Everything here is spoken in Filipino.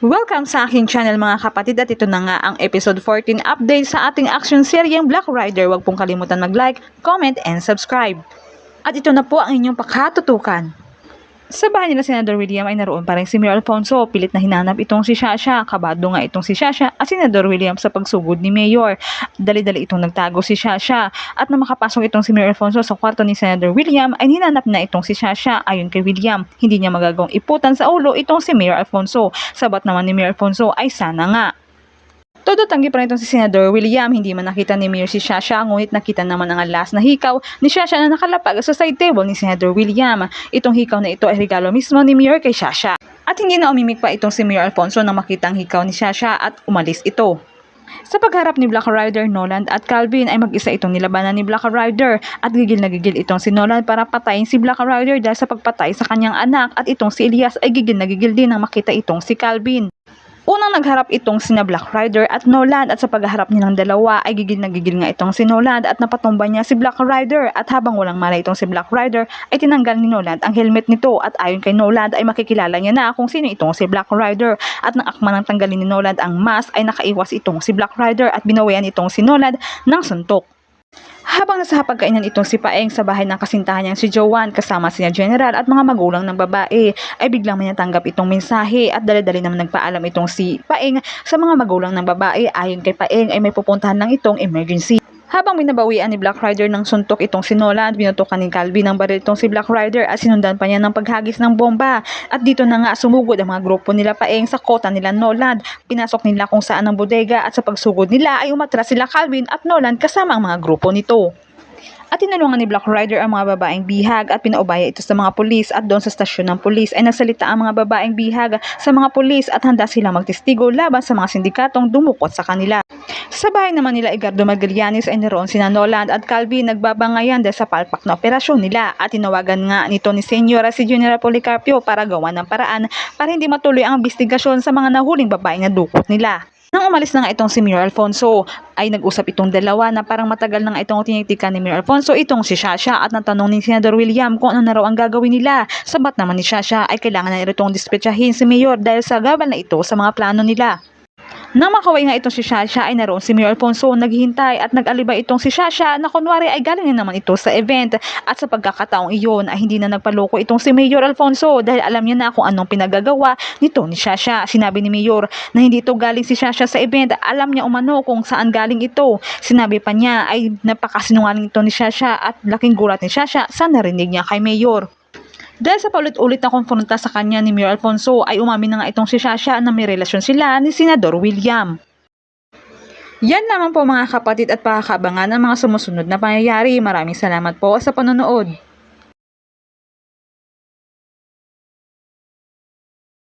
Welcome sa aking channel mga kapatid at ito na nga ang episode 14 update sa ating action seryeng Black Rider. Huwag pong kalimutan mag-like, comment, and subscribe. At ito na po ang inyong pakatutukan. Sa bahay nila Senador William ay naroon pa rin si Mayor Alfonso. Pilit na hinanap itong si Shasha. Kabado nga itong si Shasha at Senador William sa pagsugod ni Mayor. Dali-dali itong nagtago si Shasha. At nang makapasok itong si Mayor Alfonso sa kwarto ni Senador William ay hinanap na itong si Shasha. Ayon kay William, hindi niya magagawang iputan sa ulo itong si Mayor Alfonso. Sabat naman ni Mayor Alfonso ay sana nga. Todo tanggi pa rin itong si Senador William, hindi man nakita ni Mayor si Shasha, ngunit nakita naman ang last na hikaw ni Shasha na nakalapag sa side table ni Senador William. Itong hikaw na ito ay regalo mismo ni Mayor kay Shasha. At hindi na umimik pa itong si Mayor Alfonso nang makita ang hikaw ni Shasha at umalis ito. Sa pagharap ni Black Rider, Nolan at Calvin ay mag-isa itong nilabanan ni Black Rider at gigil na gigil itong si Nolan para patayin si Black Rider dahil sa pagpatay sa kanyang anak at itong si Elias ay gigil na gigil din nang makita itong si Calvin. Unang nagharap itong sina Black Rider at Nolan at sa pagharap nilang dalawa ay gigil na gigil nga itong si Nolan at napatumba niya si Black Rider at habang walang malay itong si Black Rider ay tinanggal ni Nolan ang helmet nito at ayon kay Nolan ay makikilala niya na kung sino itong si Black Rider at nang akma nang tanggalin ni Nolan ang mask ay nakaiwas itong si Black Rider at binawian itong si Nolan ng suntok. Habang nasa hapagkainan itong si Paeng sa bahay ng kasintahan niyang si Joanne kasama sina General at mga magulang ng babae ay biglang may natanggap itong mensahe at dali-dali naman nagpaalam itong si Paeng sa mga magulang ng babae. Ayon kay Paeng ay may pupuntahan lang itong emergency. Habang binabawian ni Black Rider ng suntok itong si Nolan, binutukan ni Calvin ng baril itong si Black Rider at sinundan pa niya ng paghagis ng bomba. At dito na nga sumugod ang mga grupo nila Paeng sa kota nila Nolan. Pinasok nila kung saan ang bodega at sa pagsugod nila ay umatras sila Calvin at Nolan kasama ang mga grupo nito. At tinulungan ni Black Rider ang mga babaeng bihag at pinaubaya ito sa mga pulis at doon sa stasyon ng pulis ay nagsalita ang mga babaeng bihag sa mga pulis at handa silang magtestigo laban sa mga sindikatong dumukot sa kanila. Sa bahay naman nila Edgardo Magallanes ay naroon sina Nolan at Calvin nagbabangayan dahil sa palpak na operasyon nila at tinawagan nga nito ni Senyora si General Policarpio para gawa ng paraan para hindi matuloy ang investigasyon sa mga nahuling babaeng nadukot nila. Nang umalis na nga itong si Mayor Alfonso, ay nag-usap itong dalawa na parang matagal na nga itong tinitikan ni Mayor Alfonso itong si Shasha at natanong ni Senador William kung ano na raw ang gagawin nila. Sabat naman ni Shasha ay kailangan na itong dispetsahin si Mayor dahil sa gabal na ito sa mga plano nila. Nang makaway nga itong si Shasha ay naroon si Mayor Alfonso naghihintay at nag-alibay itong si Shasha na kunwari ay galing na naman ito sa event at sa pagkakataong iyon ay hindi na nagpaloko itong si Mayor Alfonso dahil alam niya na kung anong pinagagawa nito ni Shasha. Sinabi ni Mayor na hindi ito galing si Shasha sa event, alam niya umano kung saan galing ito. Sinabi pa niya ay napakasinungaling ito ni Shasha at laking gulat ni Shasha sa narinig niya kay Mayor. Dahil sa paulit-ulit na konfronta sa kanya ni Mayor Alfonso ay umamin na nga itong si Shasha na may relasyon sila ni Senador William. Yan lamang po mga kapatid at pakakabangan ng mga sumusunod na pangyayari. Maraming salamat po sa panonood.